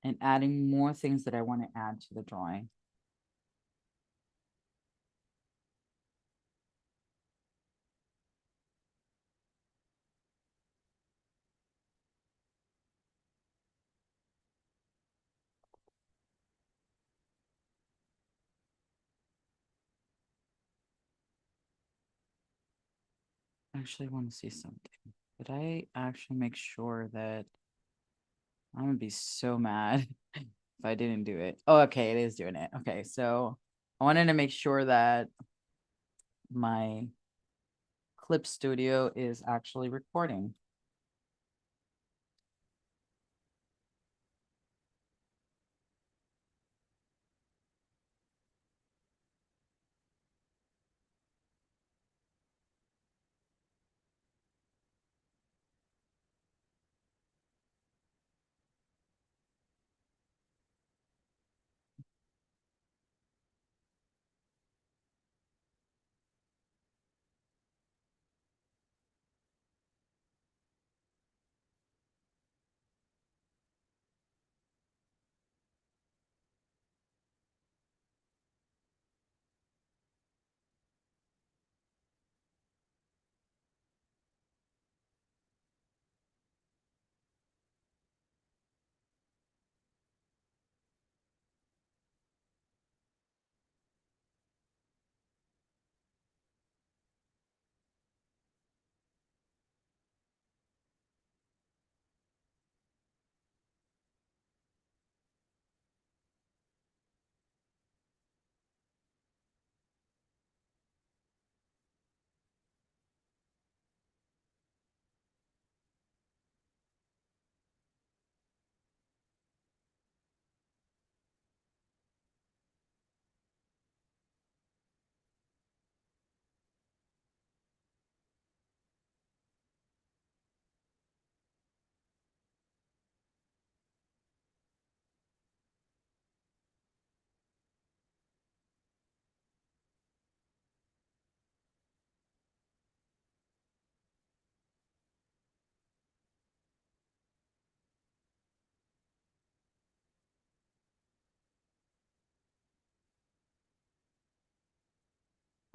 [SPEAKER 1] and adding more things that I want to add to the drawing. Actually, I want to see something. Did I actually make sure that I'm gonna be so mad if I didn't do it? Oh, okay, it is doing it. Okay, so I wanted to make sure that my Clip Studio is actually recording.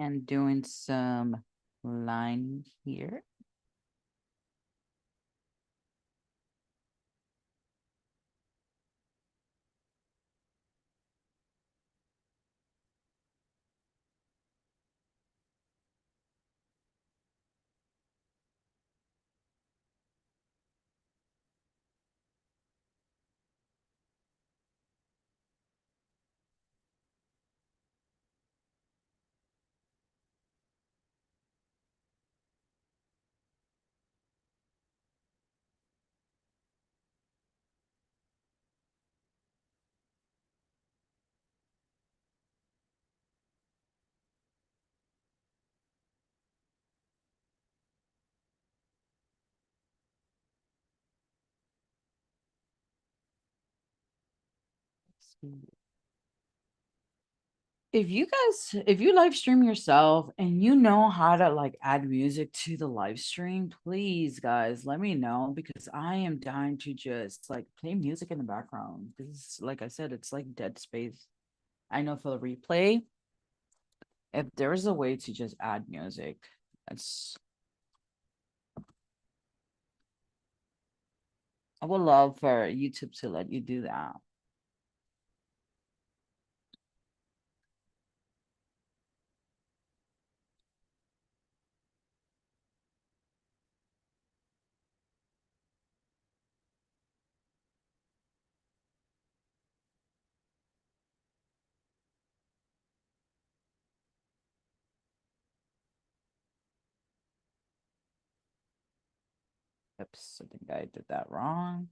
[SPEAKER 1] and doing some line here. If you live stream yourself and you know how to like add music to the live stream, please guys let me know, because I am dying to just like play music in the background. This, like I said, it's like dead space. I know for the replay, if there's a way to just add music, that's, I would love for YouTube to let you do that. Oops, I think I did that wrong.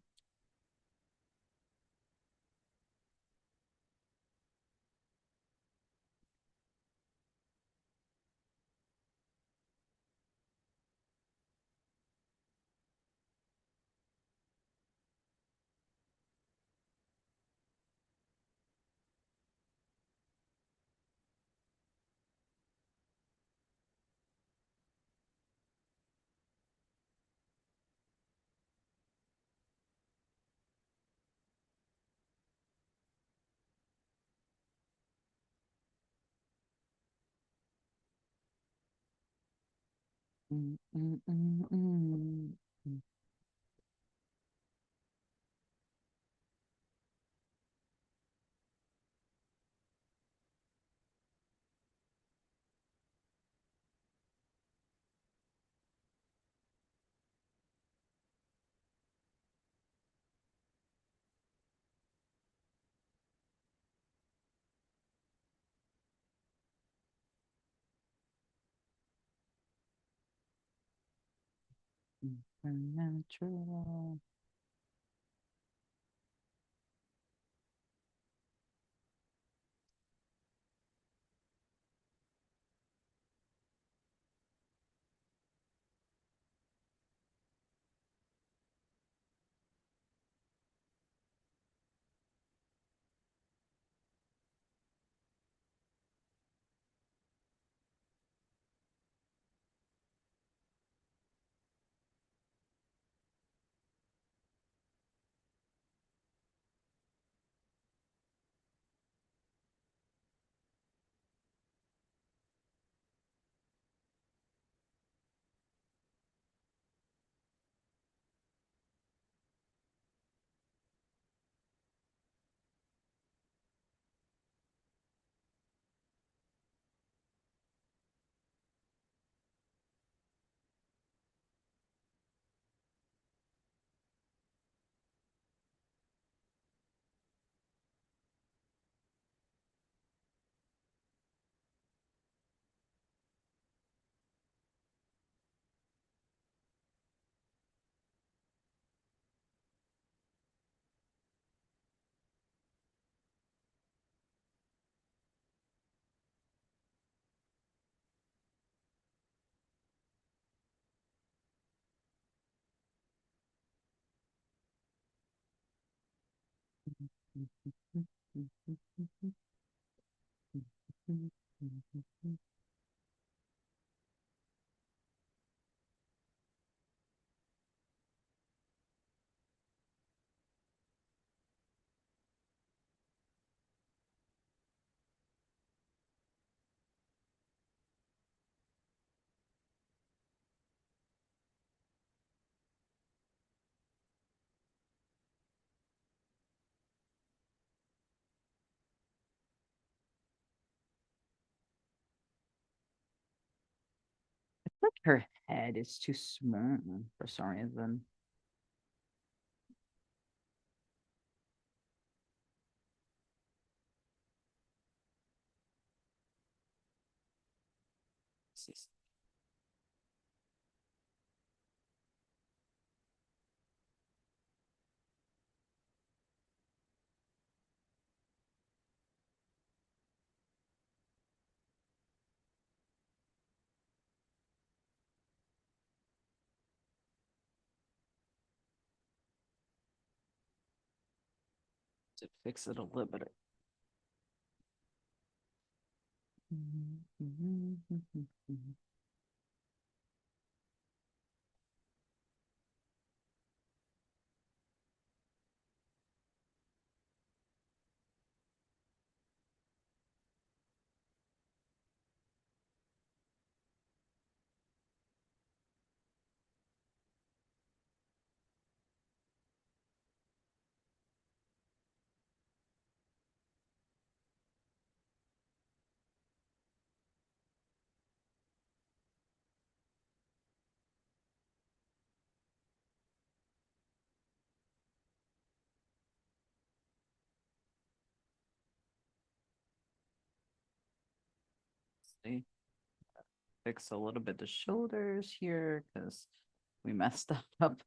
[SPEAKER 1] Mm, mm, mm, mm, mm. Supernatural. like her head is too small for some reason. To fix it a little bit. See, fix a little bit the shoulders here because we messed up.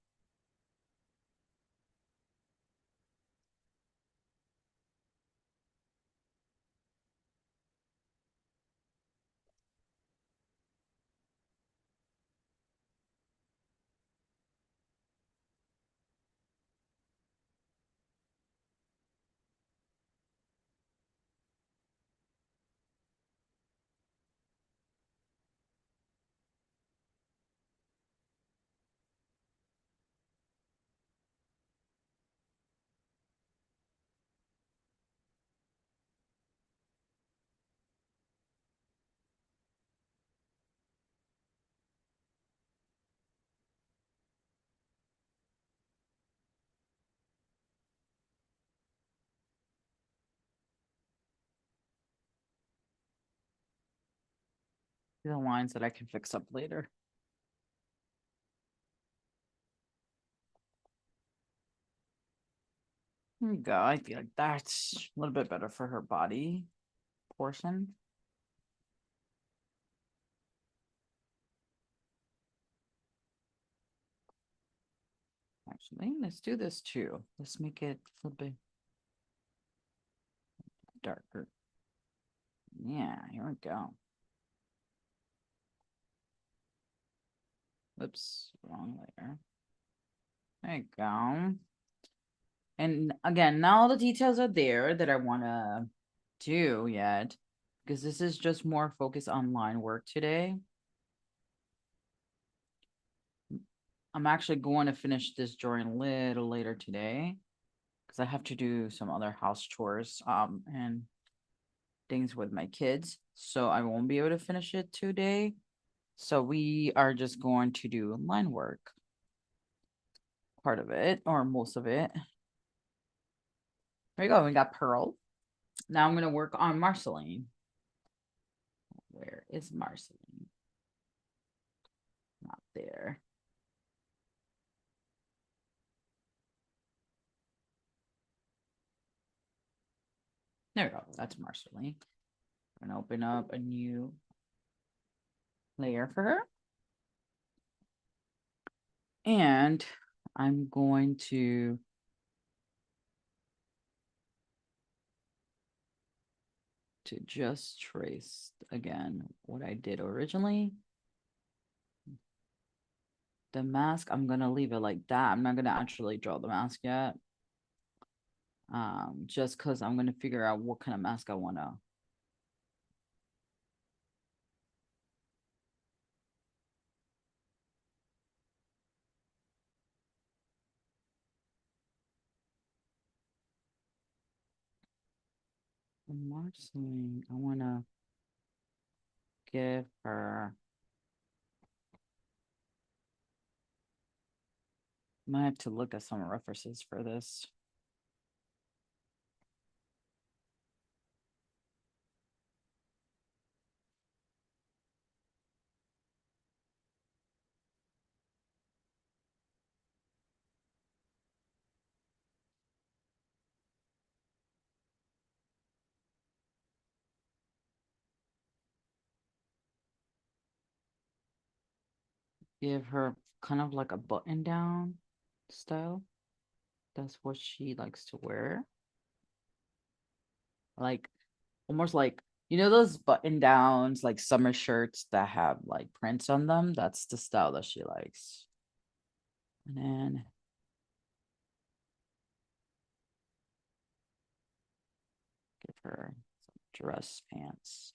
[SPEAKER 1] The lines that I can fix up later. There you go. I feel like that's a little bit better for her body portion. Actually, let's do this too. Let's make it a little bit darker. Yeah, here we go. Oops, wrong layer. There you go. And again, not all the details are there that I want to do yet, because this is just more focused on line work today. I'm actually going to finish this drawing a little later today because I have to do some other house chores and things with my kids. So I won't be able to finish it today. So we are just going to do line work. Part of it or most of it. There you go. We got Pearl. Now I'm going to work on Marceline. Where is Marceline? Not there. There we go. That's Marceline. I'm going to open up a new layer for her. And I'm going to just trace again what I did originally. The mask, I'm going to leave it like that. I'm not going to actually draw the mask yet. Just because I'm going to figure out what kind of mask I want to. Marceline, I want to give her. I might have to look at some references for this. give her kind of like a button down style. That's what she likes to wear. Like almost like, you know, those button downs, like summer shirts that have like prints on them. That's the style that she likes. And then give her some dress pants.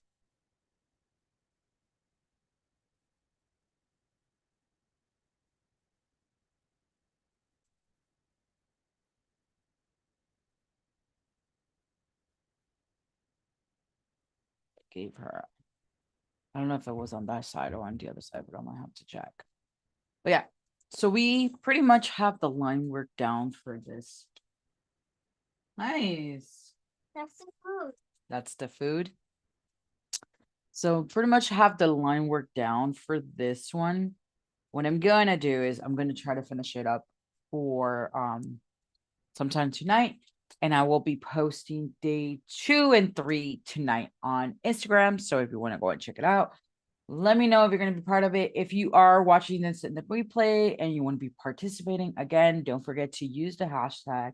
[SPEAKER 1] Gave her, I don't know if it was on that side or on the other side, but I might have to check. But yeah, so we pretty much have the line work down for this. Nice.
[SPEAKER 2] That's the food.
[SPEAKER 1] That's the food. So pretty much have the line work down for this one. What I'm gonna do is I'm gonna try to finish it up for sometime tonight. And I will be posting day 2 and 3 tonight on Instagram. So if you want to go and check it out, let me know if you're going to be part of it. If you are watching this in the replay and you want to be participating, again, don't forget to use the hashtag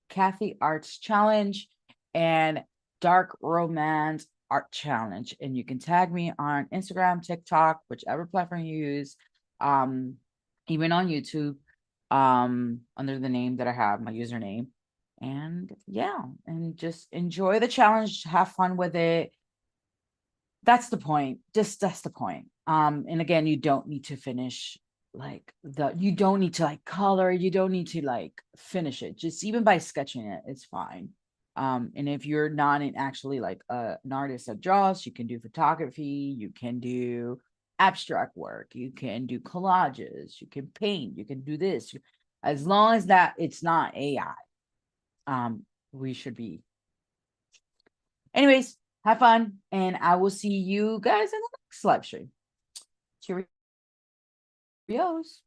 [SPEAKER 1] Kathy Arts Challenge and Dark Romance Art Challenge. And you can tag me on Instagram, TikTok, whichever platform you use, even on YouTube, under the name that I have, my username. And yeah, and just enjoy the challenge, have fun with it. That's the point. That's the point. And again, you don't need to finish you don't need to like color, you don't need to like finish it. Just even by sketching it, it's fine. And if you're not actually like an artist that draws, you can do photography, you can do abstract work, you can do collages, you can paint, you can do this. As long as that it's not AI, we should be. Anyways, have fun, and I will see you guys in the next live stream. Cheerios.